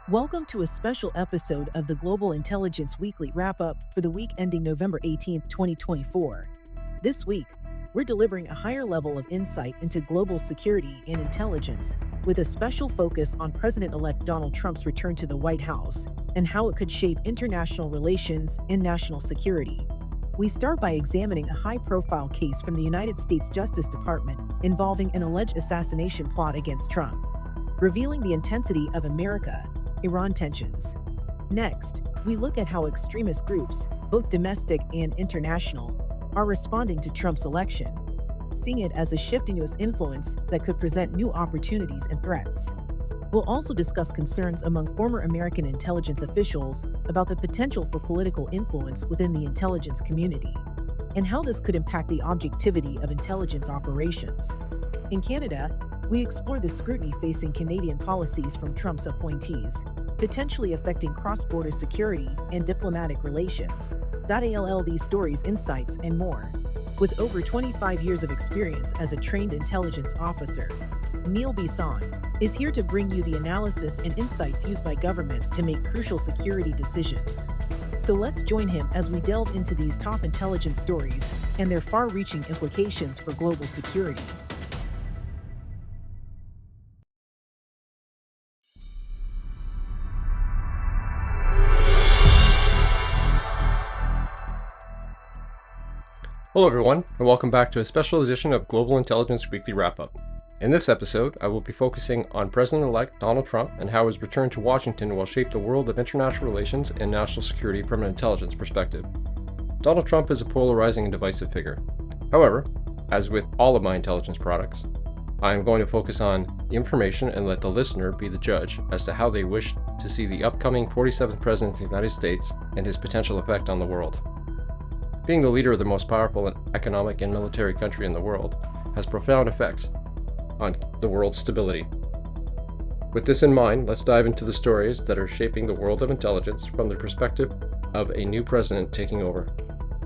Welcome to a special episode of the Global Intelligence Weekly Wrap-Up for the week ending November 18, 2024. This week, we're delivering a higher level of insight into global security and intelligence, with a special focus on President-elect Donald Trump's return to the White House and how it could shape international relations and national security. We start by examining a high-profile case from the United States Justice Department involving an alleged assassination plot against Trump, revealing the intensity of America-Iran tensions. Next, we look at how extremist groups, both domestic and international, are responding to Trump's election, seeing it as a shift in U.S. influence that could present new opportunities and threats. We'll also discuss concerns among former American intelligence officials about the potential for political influence within the intelligence community, and how this could impact the objectivity of intelligence operations. In Canada, we explore the scrutiny facing Canadian policies from Trump's appointees, potentially affecting cross-border security and diplomatic relations. These stories, insights, and more. With over 25 years of experience as a trained intelligence officer, Neil Bisson is here to bring you the analysis and insights used by governments to make crucial security decisions. So let's join him as we delve into these top intelligence stories and their far-reaching implications for global security. Hello everyone, and welcome back to a special edition of Global Intelligence Weekly Wrap-Up. In this episode, I will be focusing on President-elect Donald Trump and how his return to Washington will shape the world of international relations and national security from an intelligence perspective. Donald Trump is a polarizing and divisive figure. However, as with all of my intelligence products, I am going to focus on the information and let the listener be the judge as to how they wish to see the upcoming 47th President of the United States and his potential effect on the world. Being the leader of the most powerful economic and military country in the world has profound effects on the world's stability. With this in mind, let's dive into the stories that are shaping the world of intelligence from the perspective of a new president taking over.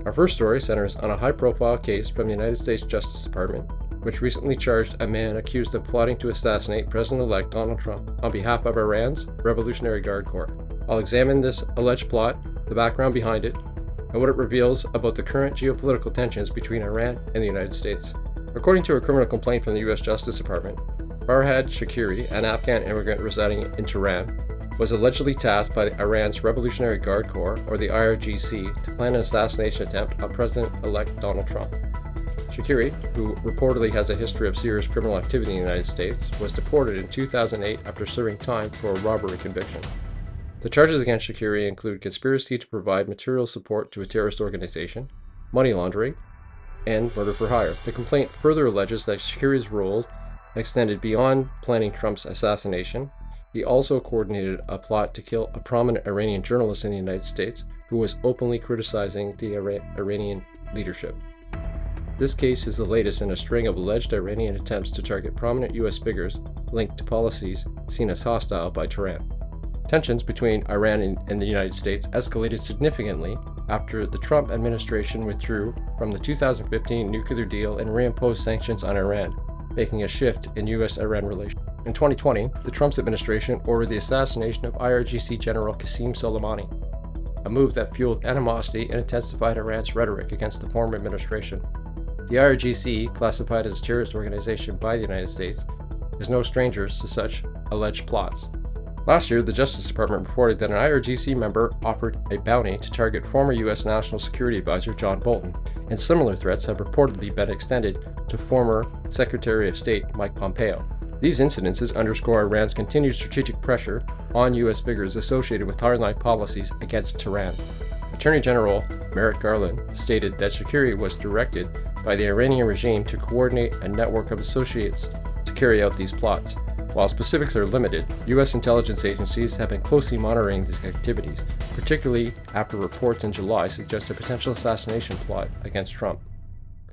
Our first story centers on a high-profile case from the United States Justice Department, which recently charged a man accused of plotting to assassinate President-elect Donald Trump on behalf of Iran's Revolutionary Guard Corps. I'll examine this alleged plot, the background behind it, and what it reveals about the current geopolitical tensions between Iran and the United States. According to a criminal complaint from the U.S. Justice Department, Farhad Shakiri, an Afghan immigrant residing in Tehran, was allegedly tasked by Iran's Revolutionary Guard Corps, or the IRGC, to plan an assassination attempt on President-elect Donald Trump. Shakiri, who reportedly has a history of serious criminal activity in the United States, was deported in 2008 after serving time for a robbery conviction. The charges against Shakiri include conspiracy to provide material support to a terrorist organization, money laundering, and murder for hire. The complaint further alleges that Shakiri's role extended beyond planning Trump's assassination. He also coordinated a plot to kill a prominent Iranian journalist in the United States who was openly criticizing the Iranian leadership. This case is the latest in a string of alleged Iranian attempts to target prominent U.S. figures linked to policies seen as hostile by Tehran. Tensions between Iran and the United States escalated significantly after the Trump administration withdrew from the 2015 nuclear deal and reimposed sanctions on Iran, making a shift in U.S.-Iran relations. In 2020, the Trump administration ordered the assassination of IRGC General Qasem Soleimani, a move that fueled animosity and intensified Iran's rhetoric against the former administration. The IRGC, classified as a terrorist organization by the United States, is no stranger to such alleged plots. Last year, the Justice Department reported that an IRGC member offered a bounty to target former U.S. National Security Advisor John Bolton, and similar threats have reportedly been extended to former Secretary of State Mike Pompeo. These incidences underscore Iran's continued strategic pressure on U.S. figures associated with hardline policies against Tehran. Attorney General Merrick Garland stated that Shakiri was directed by the Iranian regime to coordinate a network of associates to carry out these plots. While specifics are limited, U.S. intelligence agencies have been closely monitoring these activities, particularly after reports in July suggest a potential assassination plot against Trump.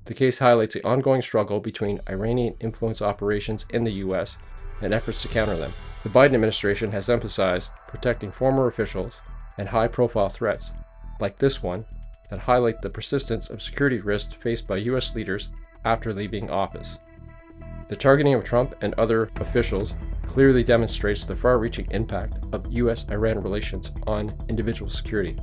The case highlights the ongoing struggle between Iranian influence operations in the U.S. and efforts to counter them. The Biden administration has emphasized protecting former officials and high-profile threats, like this one, that highlight the persistence of security risks faced by U.S. leaders after leaving office. The targeting of Trump and other officials clearly demonstrates the far-reaching impact of U.S.-Iran relations on individual security.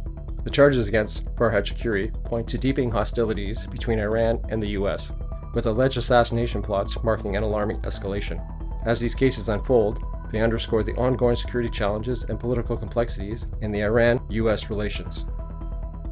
The charges against Farhad Shakiri point to deepening hostilities between Iran and the U.S., with alleged assassination plots marking an alarming escalation. As these cases unfold, they underscore the ongoing security challenges and political complexities in the Iran-U.S. relations.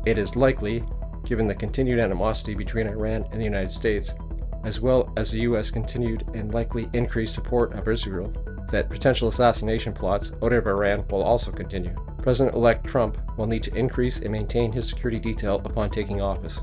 It is likely, given the continued animosity between Iran and the United States, as well as the U.S. continued and likely increased support of Israel, that potential assassination plots out of Iran will also continue. President-elect Trump will need to increase and maintain his security detail upon taking office.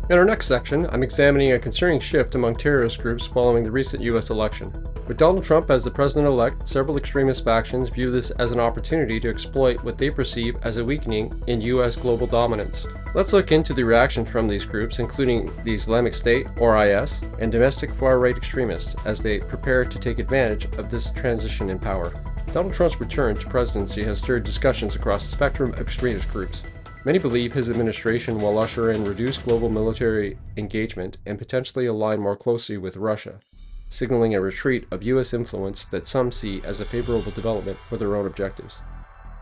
In our next section, I'm examining a concerning shift among terrorist groups following the recent U.S. election. With Donald Trump as the president-elect, several extremist factions view this as an opportunity to exploit what they perceive as a weakening in U.S. global dominance. Let's look into the reaction from these groups, including the Islamic State, or IS, and domestic far-right extremists, as they prepare to take advantage of this transition in power. Donald Trump's return to presidency has stirred discussions across the spectrum of extremist groups. Many believe his administration will usher in reduced global military engagement and potentially align more closely with Russia, signaling a retreat of U.S. influence that some see as a favorable development for their own objectives.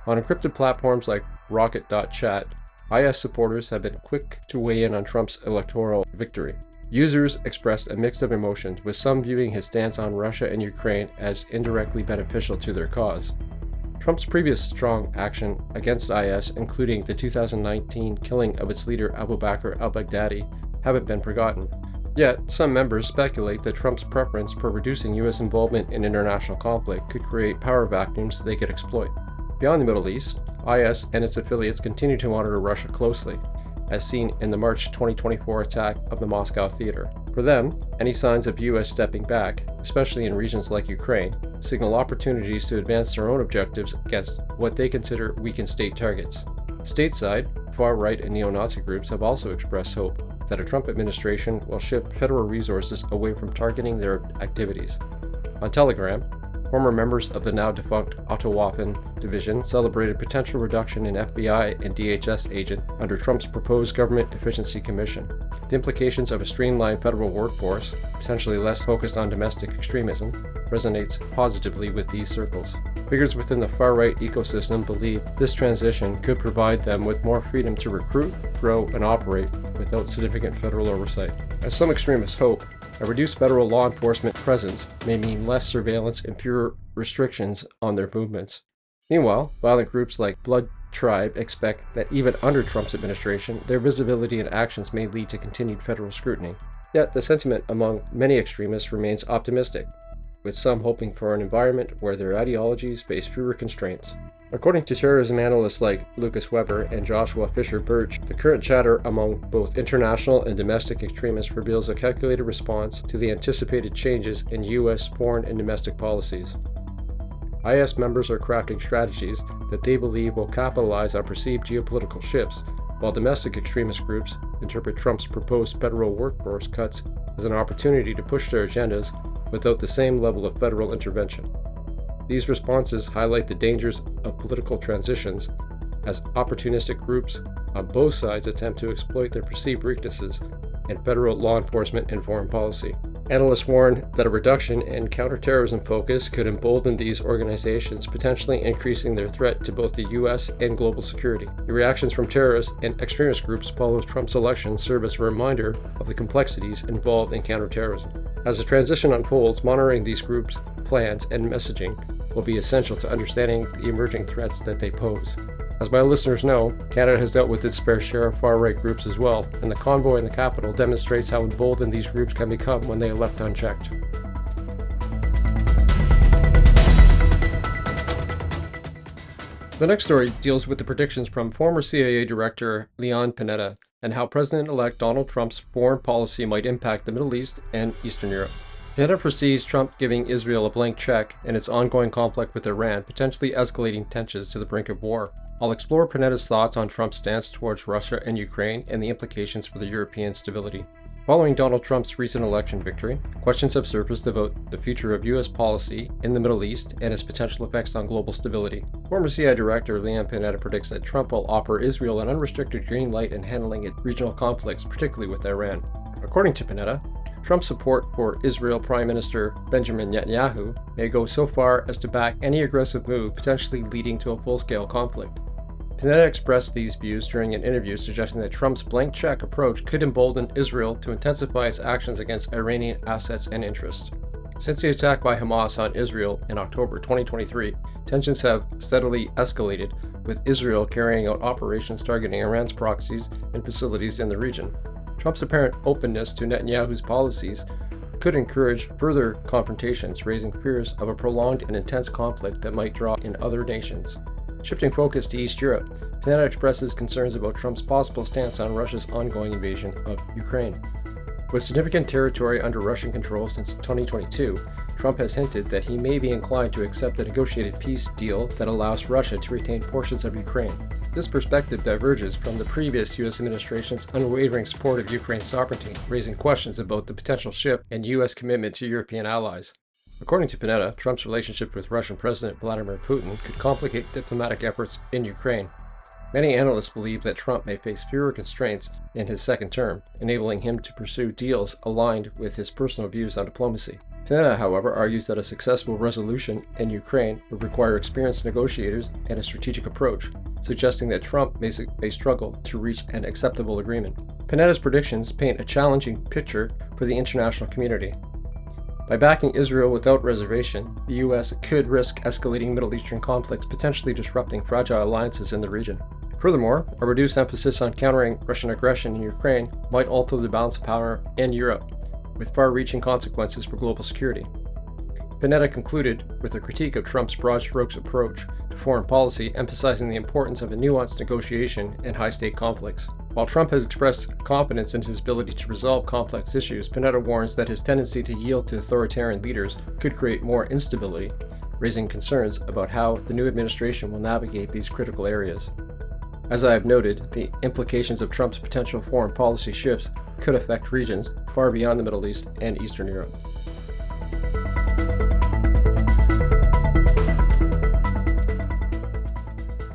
On encrypted platforms like Rocket.chat, IS supporters have been quick to weigh in on Trump's electoral victory. Users expressed a mix of emotions, with some viewing his stance on Russia and Ukraine as indirectly beneficial to their cause. Trump's previous strong action against IS, including the 2019 killing of its leader Abu Bakr al-Baghdadi, haven't been forgotten. Yet, some members speculate that Trump's preference for reducing U.S. involvement in international conflict could create power vacuums they could exploit. Beyond the Middle East, IS and its affiliates continue to monitor Russia closely, as seen in the March 2024 attack of the Moscow theater. For them, any signs of U.S. stepping back, especially in regions like Ukraine, signal opportunities to advance their own objectives against what they consider weakened state targets. Stateside, far-right and neo-Nazi groups have also expressed hope that a Trump administration will shift federal resources away from targeting their activities. On Telegram, former members of the now-defunct Autowaffen division celebrated potential reduction in FBI and DHS agents under Trump's proposed Government Efficiency Commission. The implications of a streamlined federal workforce, potentially less focused on domestic extremism, resonates positively with these circles. Figures within the far-right ecosystem believe this transition could provide them with more freedom to recruit, grow, and operate without significant federal oversight. As some extremists hope, a reduced federal law enforcement presence may mean less surveillance and fewer restrictions on their movements. Meanwhile, violent groups like Blood Tribe expect that even under Trump's administration, their visibility and actions may lead to continued federal scrutiny. Yet, the sentiment among many extremists remains optimistic, with some hoping for an environment where their ideologies face fewer constraints. According to terrorism analysts like Lucas Weber and Joshua Fisher-Birch, the current chatter among both international and domestic extremists reveals a calculated response to the anticipated changes in U.S. foreign and domestic policies. IS members are crafting strategies that they believe will capitalize on perceived geopolitical shifts, while domestic extremist groups interpret Trump's proposed federal workforce cuts as an opportunity to push their agendas without the same level of federal intervention. These responses highlight the dangers of political transitions as opportunistic groups on both sides attempt to exploit their perceived weaknesses in federal law enforcement and foreign policy. Analysts warn that a reduction in counterterrorism focus could embolden these organizations, potentially increasing their threat to both the U.S. and global security. The reactions from terrorist and extremist groups following Trump's election serve as a reminder of the complexities involved in counterterrorism. As the transition unfolds, monitoring these groups' plans and messaging will be essential to understanding the emerging threats that they pose. As my listeners know, Canada has dealt with its fair share of far-right groups as well, and the convoy in the capital demonstrates how emboldened these groups can become when they are left unchecked. The next story deals with the predictions from former CIA Director Leon Panetta and how President-elect Donald Trump's foreign policy might impact the Middle East and Eastern Europe. Panetta foresees Trump giving Israel a blank check in its ongoing conflict with Iran, potentially escalating tensions to the brink of war. I'll explore Panetta's thoughts on Trump's stance towards Russia and Ukraine and the implications for the European stability. Following Donald Trump's recent election victory, questions have surfaced about the future of U.S. policy in the Middle East and its potential effects on global stability. Former CIA Director Leanne Panetta predicts that Trump will offer Israel an unrestricted green light in handling its regional conflicts, particularly with Iran. According to Panetta, Trump's support for Israel Prime Minister Benjamin Netanyahu may go so far as to back any aggressive move potentially leading to a full-scale conflict. Panetta expressed these views during an interview, suggesting that Trump's blank check approach could embolden Israel to intensify its actions against Iranian assets and interests. Since the attack by Hamas on Israel in October 2023, tensions have steadily escalated, with Israel carrying out operations targeting Iran's proxies and facilities in the region. Trump's apparent openness to Netanyahu's policies could encourage further confrontations, raising fears of a prolonged and intense conflict that might draw in other nations. Shifting focus to East Europe, Panetta expresses concerns about Trump's possible stance on Russia's ongoing invasion of Ukraine. With significant territory under Russian control since 2022, Trump has hinted that he may be inclined to accept a negotiated peace deal that allows Russia to retain portions of Ukraine. This perspective diverges from the previous U.S. administration's unwavering support of Ukraine's sovereignty, raising questions about the potential shift in U.S. commitment to European allies. According to Panetta, Trump's relationship with Russian President Vladimir Putin could complicate diplomatic efforts in Ukraine. Many analysts believe that Trump may face fewer constraints in his second term, enabling him to pursue deals aligned with his personal views on diplomacy. Panetta, however, argues that a successful resolution in Ukraine would require experienced negotiators and a strategic approach, suggesting that Trump may struggle to reach an acceptable agreement. Panetta's predictions paint a challenging picture for the international community. By backing Israel without reservation, the U.S. could risk escalating Middle Eastern conflicts, potentially disrupting fragile alliances in the region. Furthermore, a reduced emphasis on countering Russian aggression in Ukraine might alter the balance of power in Europe, with far-reaching consequences for global security. Panetta concluded with a critique of Trump's broad-strokes approach to foreign policy, emphasizing the importance of a nuanced negotiation in high-stake conflicts. While Trump has expressed confidence in his ability to resolve complex issues, Panetta warns that his tendency to yield to authoritarian leaders could create more instability, raising concerns about how the new administration will navigate these critical areas. As I have noted, the implications of Trump's potential foreign policy shifts could affect regions far beyond the Middle East and Eastern Europe.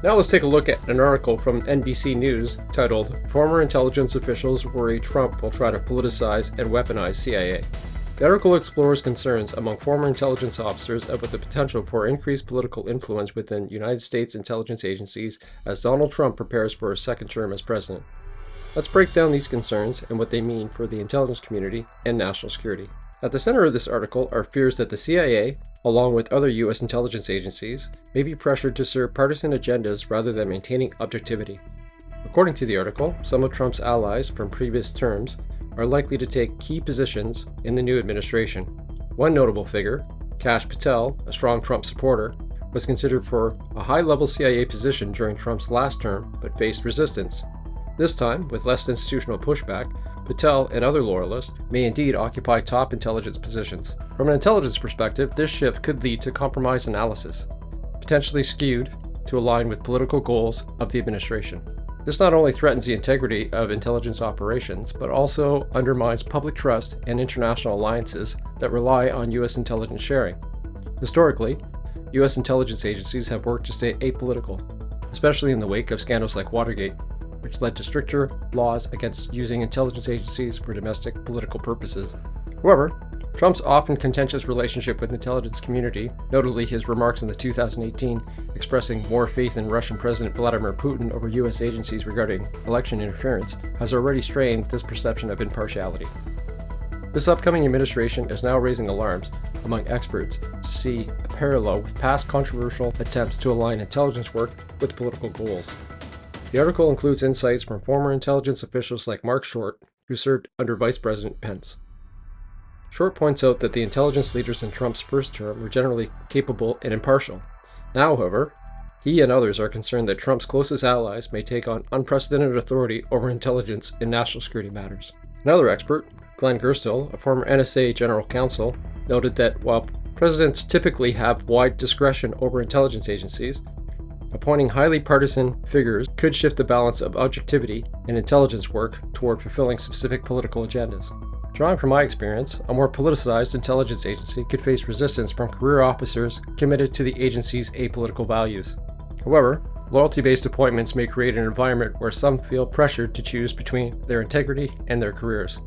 Now let's take a look at an article from NBC News titled, "Former Intelligence Officials Worry Trump Will Try to Politicize and Weaponize CIA." The article explores concerns among former intelligence officers about the potential for increased political influence within United States intelligence agencies as Donald Trump prepares for his second term as president. Let's break down these concerns and what they mean for the intelligence community and national security. At the center of this article are fears that the CIA, along with other U.S. intelligence agencies, may be pressured to serve partisan agendas rather than maintaining objectivity. According to the article, some of Trump's allies from previous terms are likely to take key positions in the new administration. One notable figure, Kash Patel, a strong Trump supporter, was considered for a high-level CIA position during Trump's last term but faced resistance. This time, with less institutional pushback, Patel and other loyalists may indeed occupy top intelligence positions. From an intelligence perspective, this shift could lead to compromise analysis, potentially skewed to align with political goals of the administration. This not only threatens the integrity of intelligence operations, but also undermines public trust and international alliances that rely on U.S. intelligence sharing. Historically, U.S. intelligence agencies have worked to stay apolitical, especially in the wake of scandals like Watergate, which led to stricter laws against using intelligence agencies for domestic political purposes. However, Trump's often contentious relationship with the intelligence community, notably his remarks in the 2018 expressing more faith in Russian President Vladimir Putin over U.S. agencies regarding election interference, has already strained this perception of impartiality. This upcoming administration is now raising alarms among experts to see a parallel with past controversial attempts to align intelligence work with political goals. The article includes insights from former intelligence officials like Mark Short, who served under Vice President Pence. Short points out that the intelligence leaders in Trump's first term were generally capable and impartial. Now, however, he and others are concerned that Trump's closest allies may take on unprecedented authority over intelligence in national security matters. Another expert, Glenn Gerstill, a former NSA general counsel, noted that while presidents typically have wide discretion over intelligence agencies, Appointing highly partisan figures could shift the balance of objectivity and intelligence work toward fulfilling specific political agendas. Drawing from my experience, a more politicized intelligence agency could face resistance from career officers committed to the agency's apolitical values. However, loyalty-based appointments may create an environment where some feel pressured to choose between their integrity and their careers.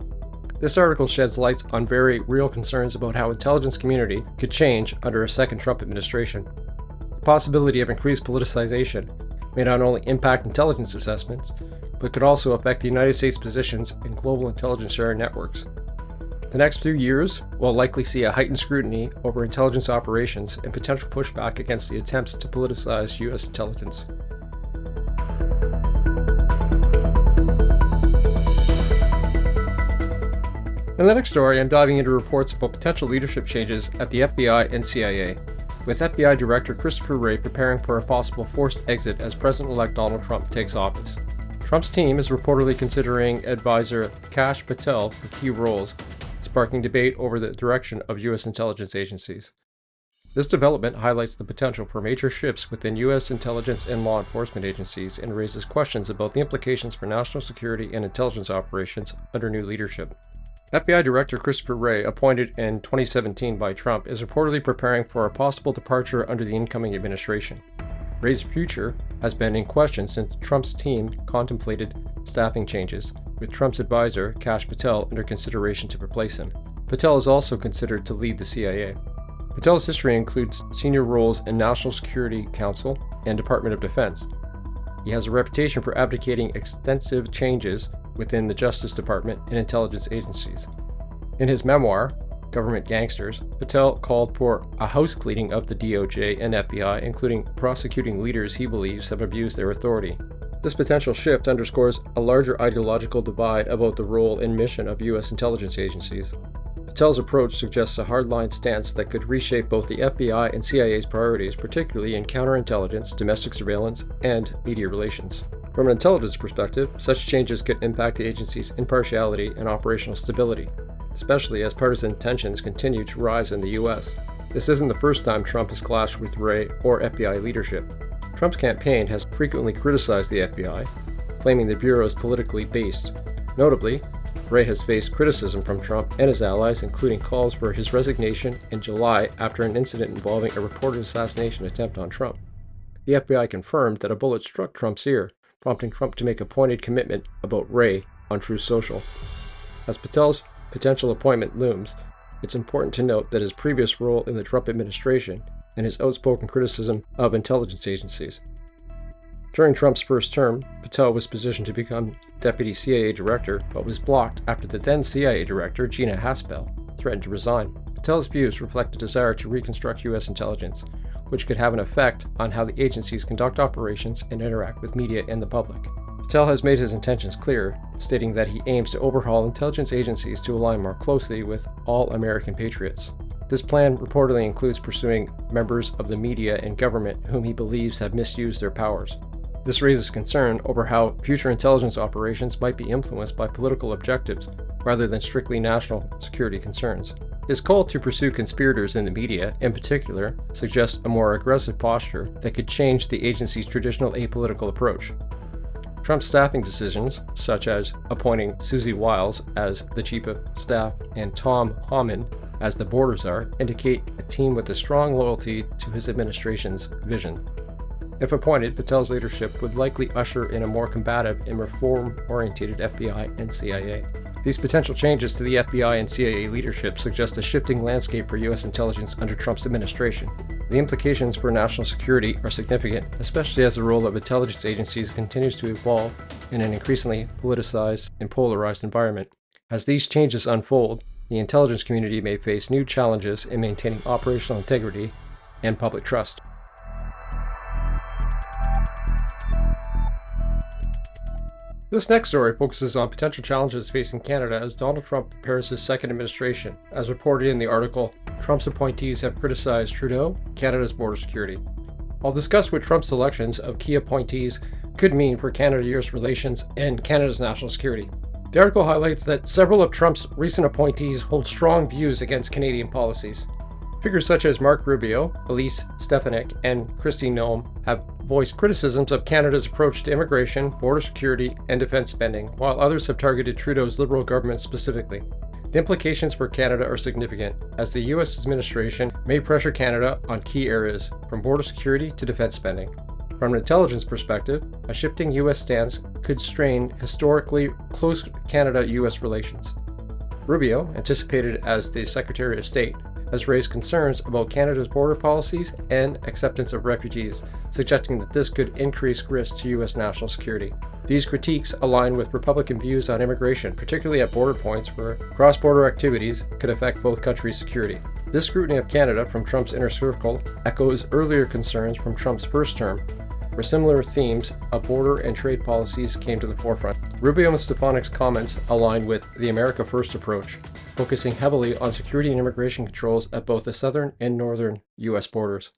This article sheds light on very real concerns about how intelligence community could change under a second Trump administration. The possibility of increased politicization may not only impact intelligence assessments, but could also affect the United States' positions in global intelligence sharing networks. The next few years will likely see a heightened scrutiny over intelligence operations and potential pushback against the attempts to politicize U.S. intelligence. In the next story, I'm diving into reports about potential leadership changes at the FBI and CIA, with FBI Director Christopher Wray preparing for a possible forced exit as President-elect Donald Trump takes office. Trump's team is reportedly considering advisor Kash Patel for key roles, sparking debate over the direction of U.S. intelligence agencies. This development highlights the potential for major shifts within U.S. intelligence and law enforcement agencies and raises questions about the implications for national security and intelligence operations under new leadership. FBI Director Christopher Wray, appointed in 2017 by Trump, is reportedly preparing for a possible departure under the incoming administration. Wray's future has been in question since Trump's team contemplated staffing changes, with Trump's advisor, Kash Patel, under consideration to replace him. Patel is also considered to lead the CIA. Patel's history includes senior roles in National Security Council and Department of Defense. He has a reputation for advocating extensive changes within the Justice Department and intelligence agencies. In his memoir, Government Gangsters, Patel called for a house cleaning of the DOJ and FBI, including prosecuting leaders he believes have abused their authority. This potential shift underscores a larger ideological divide about the role and mission of U.S. intelligence agencies. Patel's approach suggests a hardline stance that could reshape both the FBI and CIA's priorities, particularly in counterintelligence, domestic surveillance, and media relations. From an intelligence perspective, such changes could impact the agency's impartiality and operational stability, especially as partisan tensions continue to rise in the U.S. This isn't the first time Trump has clashed with Wray or FBI leadership. Trump's campaign has frequently criticized the FBI, claiming the bureau is politically based. Notably, Wray has faced criticism from Trump and his allies, including calls for his resignation in July after an incident involving a reported assassination attempt on Trump. The FBI confirmed that a bullet struck Trump's ear, prompting Trump to make a pointed commitment about Wray on Truth Social. As Patel's potential appointment looms, it's important to note that his previous role in the Trump administration and his outspoken criticism of intelligence agencies. During Trump's first term, Patel was positioned to become Deputy CIA Director, but was blocked after the then CIA Director, Gina Haspel, threatened to resign. Patel's views reflect a desire to reconstruct U.S. intelligence, which could have an effect on how the agencies conduct operations and interact with media and the public. Patel has made his intentions clear, stating that he aims to overhaul intelligence agencies to align more closely with all American patriots. This plan reportedly includes pursuing members of the media and government whom he believes have misused their powers. This raises concern over how future intelligence operations might be influenced by political objectives rather than strictly national security concerns. His call to pursue conspirators in the media, in particular, suggests a more aggressive posture that could change the agency's traditional apolitical approach. Trump's staffing decisions, such as appointing Susie Wiles as the Chief of Staff and Tom Homan as the Border Czar, indicate a team with a strong loyalty to his administration's vision. If appointed, Patel's leadership would likely usher in a more combative and reform-oriented FBI and CIA. These potential changes to the FBI and CIA leadership suggest a shifting landscape for U.S. intelligence under Trump's administration. The implications for national security are significant, especially as the role of intelligence agencies continues to evolve in an increasingly politicized and polarized environment. As these changes unfold, the intelligence community may face new challenges in maintaining operational integrity and public trust. This next story focuses on potential challenges facing Canada as Donald Trump prepares his second administration. As reported in the article, Trump's appointees have criticized Trudeau, Canada's border security. I'll discuss what Trump's selections of key appointees could mean for Canada-US relations and Canada's national security. The article highlights that several of Trump's recent appointees hold strong views against Canadian policies. Figures such as Mark Rubio, Elise Stefanik, and Kristi Noem have voiced criticisms of Canada's approach to immigration, border security, and defense spending, while others have targeted Trudeau's Liberal government specifically. The implications for Canada are significant, as the U.S. administration may pressure Canada on key areas, from border security to defense spending. From an intelligence perspective, a shifting U.S. stance could strain historically close Canada-U.S. relations. Rubio, anticipated as the Secretary of State, has raised concerns about Canada's border policies and acceptance of refugees, suggesting that this could increase risk to U.S. national security. These critiques align with Republican views on immigration, particularly at border points where cross-border activities could affect both countries' security. This scrutiny of Canada from Trump's inner circle echoes earlier concerns from Trump's first term, where similar themes of border and trade policies came to the forefront. Rubio and Stefanik's comments align with the America First approach, focusing heavily on security and immigration controls at both the southern and northern U.S. borders.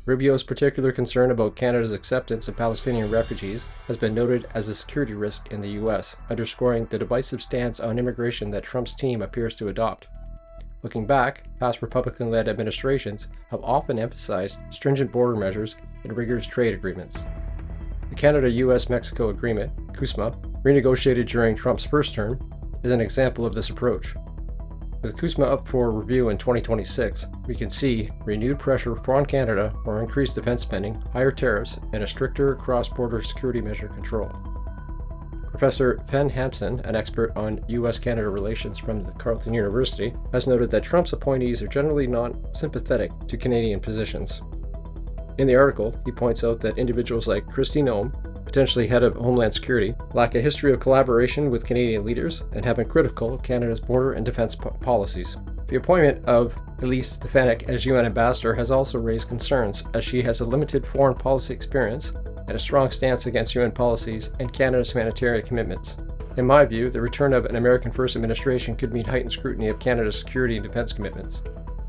Rubio's particular concern about Canada's acceptance of Palestinian refugees has been noted as a security risk in the U.S., underscoring the divisive stance on immigration that Trump's team appears to adopt. Looking back, past Republican-led administrations have often emphasized stringent border measures and rigorous trade agreements. The Canada-U.S.-Mexico Agreement, CUSMA, renegotiated during Trump's first term, is an example of this approach. With CUSMA up for review in 2026, we can see renewed pressure on Canada for increased defense spending, higher tariffs, and a stricter cross-border security measure control. Professor Fen Hampson, an expert on U.S.-Canada relations from the Carleton University, has noted that Trump's appointees are generally not sympathetic to Canadian positions. In the article, he points out that individuals like Kristi Noem, potentially head of Homeland Security, lack a history of collaboration with Canadian leaders and have been critical of Canada's border and defense policies. The appointment of Elise Stefanik as UN ambassador has also raised concerns, as she has a limited foreign policy experience and a strong stance against UN policies and Canada's humanitarian commitments. In my view, the return of an American First administration could mean heightened scrutiny of Canada's security and defense commitments.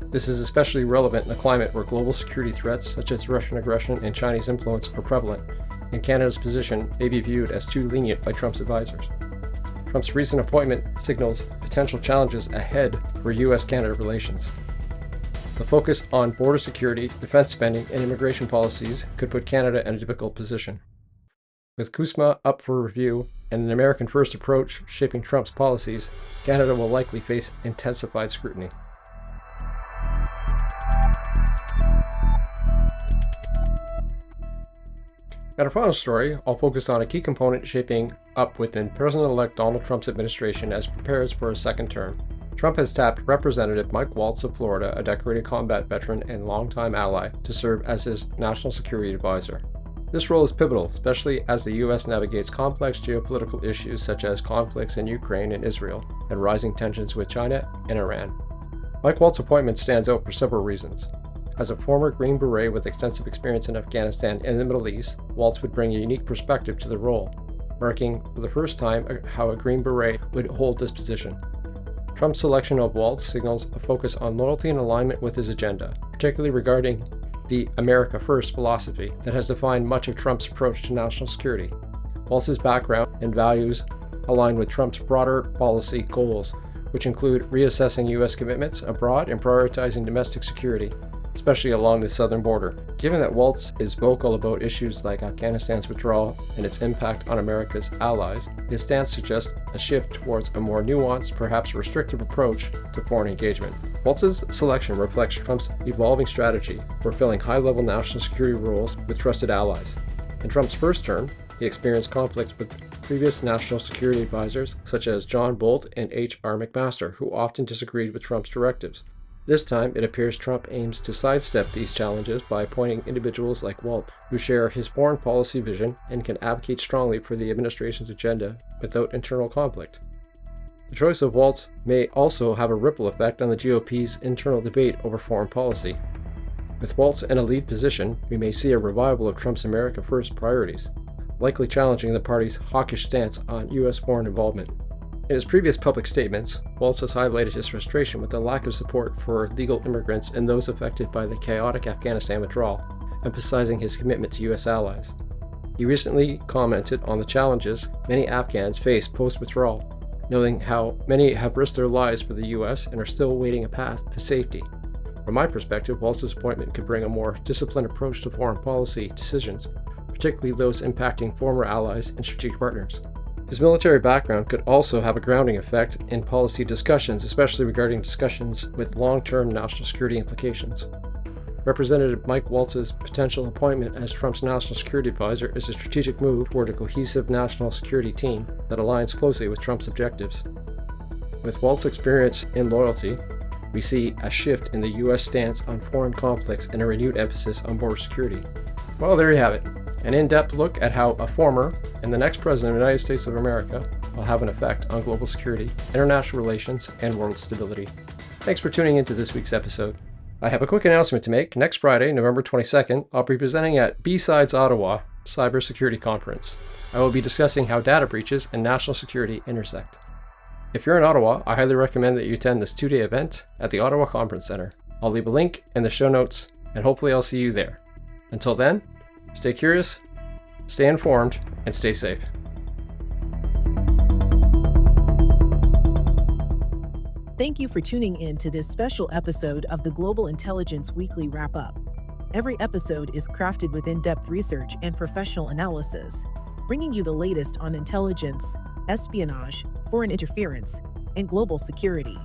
This is especially relevant in a climate where global security threats such as Russian aggression and Chinese influence are prevalent, and Canada's position may be viewed as too lenient by Trump's advisors. Trump's recent appointment signals potential challenges ahead for U.S.-Canada relations. The focus on border security, defense spending, and immigration policies could put Canada in a difficult position. With CUSMA up for review and an American First approach shaping Trump's policies, Canada will likely face intensified scrutiny. At our final story, I'll focus on a key component shaping up within President-elect Donald Trump's administration as he prepares for a second term. Trump has tapped Representative Mike Waltz of Florida, a decorated combat veteran and longtime ally, to serve as his national security advisor. This role is pivotal, especially as the U.S. navigates complex geopolitical issues such as conflicts in Ukraine and Israel and rising tensions with China and Iran. Mike Waltz's appointment stands out for several reasons. As a former Green Beret with extensive experience in Afghanistan and the Middle East, Waltz would bring a unique perspective to the role, marking for the first time how a Green Beret would hold this position. Trump's selection of Waltz signals a focus on loyalty and alignment with his agenda, particularly regarding the America First philosophy that has defined much of Trump's approach to national security. Waltz's background and values align with Trump's broader policy goals, which include reassessing U.S. commitments abroad and prioritizing domestic security, especially along the southern border. Given that Waltz is vocal about issues like Afghanistan's withdrawal and its impact on America's allies, his stance suggests a shift towards a more nuanced, perhaps restrictive approach to foreign engagement. Waltz's selection reflects Trump's evolving strategy for filling high-level national security roles with trusted allies. In Trump's first term, he experienced conflicts with previous national security advisors such as John Bolt and H.R. McMaster, who often disagreed with Trump's directives. This time, it appears Trump aims to sidestep these challenges by appointing individuals like Waltz, who share his foreign policy vision and can advocate strongly for the administration's agenda without internal conflict. The choice of Waltz may also have a ripple effect on the GOP's internal debate over foreign policy. With Waltz in a lead position, we may see a revival of Trump's America First priorities, likely challenging the party's hawkish stance on U.S. foreign involvement. In his previous public statements, Waltz has highlighted his frustration with the lack of support for legal immigrants and those affected by the chaotic Afghanistan withdrawal, emphasizing his commitment to U.S. allies. He recently commented on the challenges many Afghans face post-withdrawal, noting how many have risked their lives for the U.S. and are still awaiting a path to safety. From my perspective, Waltz's appointment could bring a more disciplined approach to foreign policy decisions, particularly those impacting former allies and strategic partners. His military background could also have a grounding effect in policy discussions, especially regarding discussions with long-term national security implications. Representative Mike Waltz's potential appointment as Trump's national security advisor is a strategic move toward a cohesive national security team that aligns closely with Trump's objectives. With Waltz's experience and loyalty, we see a shift in the U.S. stance on foreign conflicts and a renewed emphasis on border security. Well, there you have it. An in-depth look at how a former and the next president of the United States of America will have an effect on global security, international relations, and world stability. Thanks for tuning into this week's episode. I have a quick announcement to make. Next Friday, November 22nd, I'll be presenting at B-Sides Ottawa Cybersecurity Conference. I will be discussing how data breaches and national security intersect. If you're in Ottawa, I highly recommend that you attend this 2-day event at the Ottawa Conference Center. I'll leave a link in the show notes, and hopefully I'll see you there. Until then, stay curious, stay informed, and stay safe. Thank you for tuning in to this special episode of the Global Intelligence Weekly Wrap-Up. Every episode is crafted with in-depth research and professional analysis, bringing you the latest on intelligence, espionage, foreign interference, and global security.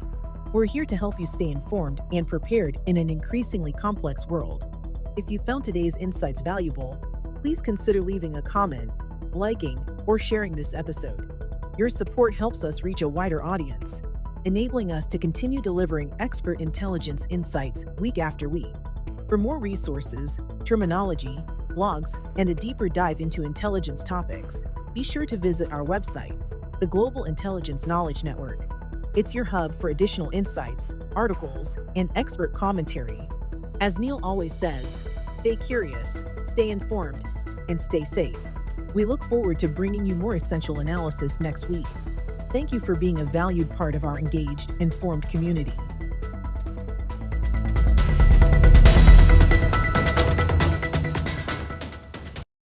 We're here to help you stay informed and prepared in an increasingly complex world. If you found today's insights valuable, please consider leaving a comment, liking, or sharing this episode. Your support helps us reach a wider audience, enabling us to continue delivering expert intelligence insights week after week. For more resources, terminology, blogs, and a deeper dive into intelligence topics, be sure to visit our website, the Global Intelligence Knowledge Network. It's your hub for additional insights, articles, and expert commentary. As Neil always says, stay curious, stay informed, and stay safe. We look forward to bringing you more essential analysis next week. Thank you for being a valued part of our engaged, informed community.